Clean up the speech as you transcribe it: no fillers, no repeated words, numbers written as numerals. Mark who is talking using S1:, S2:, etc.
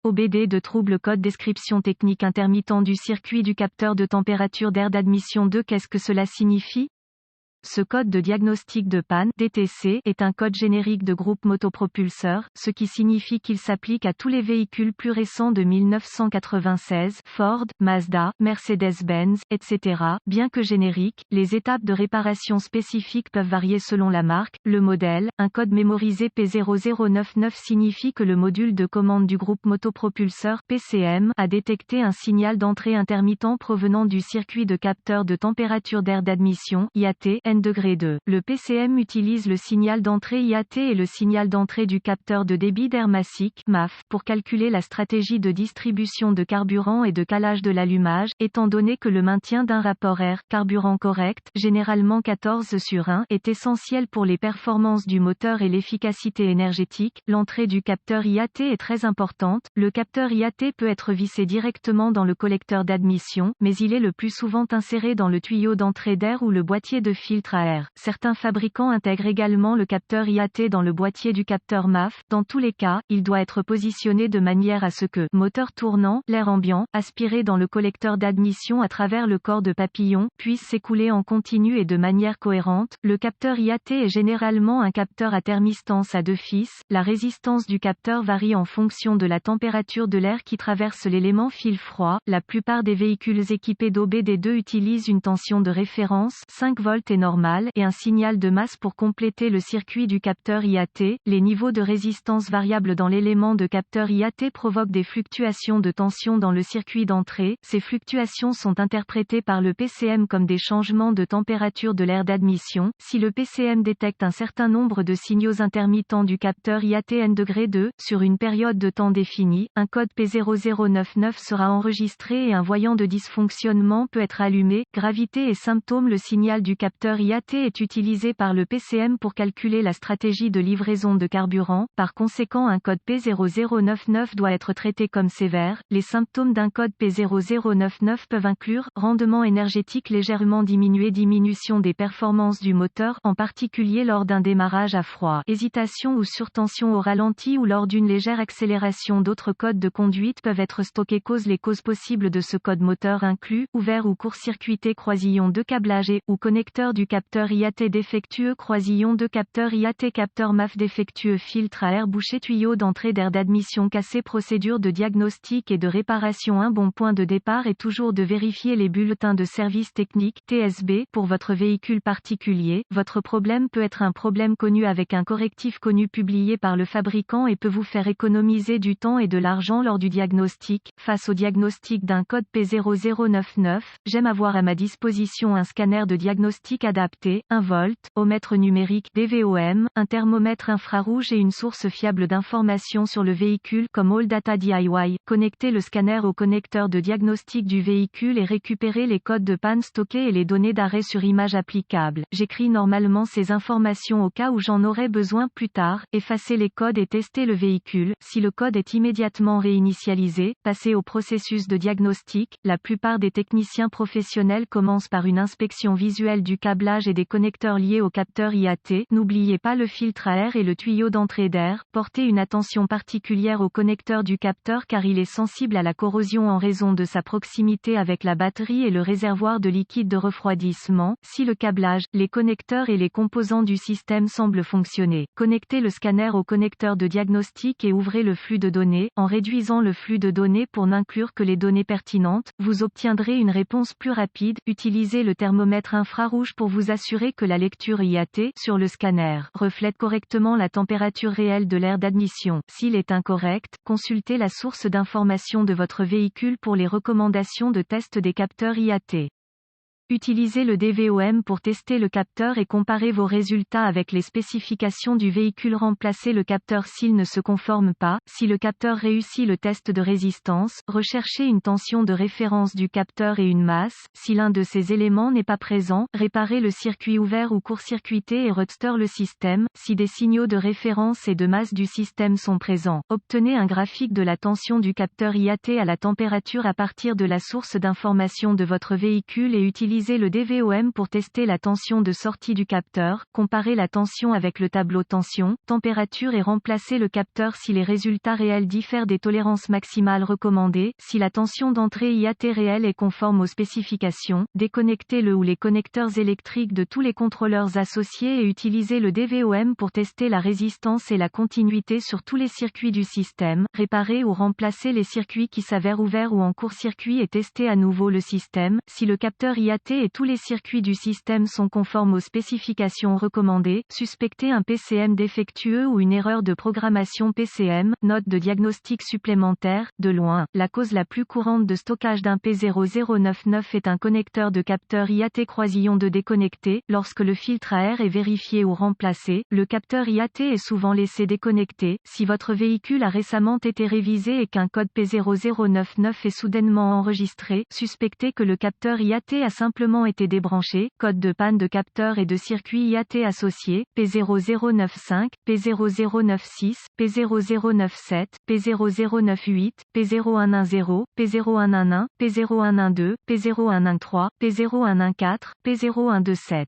S1: OBD de trouble code description technique intermittent du circuit du capteur de température d'air d'admission 2. Qu'est-ce que cela signifie? Ce code de diagnostic de panne (DTC) est un code générique de groupe motopropulseur, ce qui signifie qu'il s'applique à tous les véhicules plus récents de 1996, Ford, Mazda, Mercedes-Benz, etc. Bien que générique, les étapes de réparation spécifiques peuvent varier selon la marque, le modèle. Un code mémorisé P0099 signifie que le module de commande du groupe motopropulseur (PCM) a détecté un signal d'entrée intermittent provenant du circuit de capteur de température d'air d'admission (IAT) N°2. Le PCM utilise le signal d'entrée IAT et le signal d'entrée du capteur de débit d'air massique (MAF) pour calculer la stratégie de distribution de carburant et de calage de l'allumage, étant donné que le maintien d'un rapport air-carburant correct, généralement 14/1, est essentiel pour les performances du moteur et l'efficacité énergétique. L'entrée du capteur IAT est très importante. Le capteur IAT peut être vissé directement dans le collecteur d'admission, mais il est le plus souvent inséré dans le tuyau d'entrée d'air ou le boîtier de filtre à air. Certains fabricants intègrent également le capteur IAT dans le boîtier du capteur MAF. Dans tous les cas, il doit être positionné de manière à ce que, moteur tournant, l'air ambiant, aspiré dans le collecteur d'admission à travers le corps de papillon, puisse s'écouler en continu et de manière cohérente. Le capteur IAT est généralement un capteur à thermistance à 2 fils. La résistance du capteur varie en fonction de la température de l'air qui traverse l'élément fil froid. La plupart des véhicules équipés d'OBD2 utilisent une tension de référence, 5 volts et normal, et un signal de masse pour compléter le circuit du capteur IAT. Les niveaux de résistance variables dans l'élément de capteur IAT provoquent des fluctuations de tension dans le circuit d'entrée. Ces fluctuations sont interprétées par le PCM comme des changements de température de l'air d'admission. Si le PCM détecte un certain nombre de signaux intermittents du capteur IAT N°2 sur une période de temps définie, un code P0099 sera enregistré et un voyant de dysfonctionnement peut être allumé. Gravité et symptômes. Le signal du capteur IAT est utilisé par le PCM pour calculer la stratégie de livraison de carburant. Par conséquent, un code P0099 doit être traité comme sévère. Les symptômes d'un code P0099 peuvent inclure rendement énergétique légèrement diminué, diminution des performances du moteur, en particulier lors d'un démarrage à froid, hésitation ou surtension au ralenti ou lors d'une légère accélération. D'autres codes de conduite peuvent être stockés. Les causes possibles de ce code moteur incluent ouvert ou court-circuité, croisillon de câblage et ou connecteur du capteur IAT défectueux, croisillon de capteur IAT, capteur MAF défectueux, filtre à air bouché, tuyau d'entrée d'air d'admission cassé. Procédure de diagnostic et de réparation. Un bon point de départ est toujours de vérifier les bulletins de service technique (TSB) pour votre véhicule particulier. Votre problème peut être un problème connu avec un correctif connu publié par le fabricant et peut vous faire économiser du temps et de l'argent lors du diagnostic. Face au diagnostic d'un code P0099, j'aime avoir à ma disposition un scanner de diagnostic adapté, 1 volt, ohmètre numérique DVOM, un thermomètre infrarouge et une source fiable d'informations sur le véhicule comme All Data DIY. Connectez le scanner au connecteur de diagnostic du véhicule et récupérez les codes de panne stockés et les données d'arrêt sur image applicables. J'écris normalement ces informations au cas où j'en aurai besoin plus tard. Effacez les codes et testez le véhicule. Si le code est immédiatement réinitialisé, passez au processus de diagnostic. La plupart des techniciens professionnels commencent par une inspection visuelle du câblage et des connecteurs liés au capteur IAT. N'oubliez pas le filtre à air et le tuyau d'entrée d'air. Portez une attention particulière au connecteur du capteur car il est sensible à la corrosion en raison de sa proximité avec la batterie et le réservoir de liquide de refroidissement. Si le câblage, les connecteurs et les composants du système semblent fonctionner, connectez le scanner au connecteur de diagnostic et ouvrez le flux de données. En réduisant le flux de données pour n'inclure que les données pertinentes, vous obtiendrez une réponse plus rapide. Utilisez le thermomètre infrarouge pour vous assurer que la lecture IAT sur le scanner reflète correctement la température réelle de l'air d'admission. S'il est incorrect, consultez la source d'information de votre véhicule pour les recommandations de test des capteurs IAT. Utilisez le DVOM pour tester le capteur et comparer vos résultats avec les spécifications du véhicule. Remplacez le capteur s'il ne se conforme pas. Si le capteur réussit le test de résistance, recherchez une tension de référence du capteur et une masse. Si l'un de ces éléments n'est pas présent, réparez le circuit ouvert ou court-circuité et restore le système. Si des signaux de référence et de masse du système sont présents, obtenez un graphique de la tension du capteur IAT à la température à partir de la source d'information de votre véhicule et utilisez utilisez le DVOM pour tester la tension de sortie du capteur, comparez la tension avec le tableau tension, température et remplacez le capteur si les résultats réels diffèrent des tolérances maximales recommandées. Si la tension d'entrée IAT réelle est conforme aux spécifications, déconnectez le ou les connecteurs électriques de tous les contrôleurs associés et utilisez le DVOM pour tester la résistance et la continuité sur tous les circuits du système, réparer ou remplacer les circuits qui s'avèrent ouverts ou en court-circuit et tester à nouveau le système. Si le capteur IAT et tous les circuits du système sont conformes aux spécifications recommandées, suspectez un PCM défectueux ou une erreur de programmation PCM. Note de diagnostic supplémentaire, de loin, la cause la plus courante de stockage d'un P0099 est un connecteur de capteur IAT croisillon de déconnecté. Lorsque le filtre à air est vérifié ou remplacé, le capteur IAT est souvent laissé déconnecté. Si votre véhicule a récemment été révisé et qu'un code P0099 est soudainement enregistré, suspectez que le capteur IAT a simplement été débranché. Code de panne de capteur et de circuit IAT associé, P0095, P0096, P0097, P0098, P0110, P0111, P0112, P0113, P0114, P0117.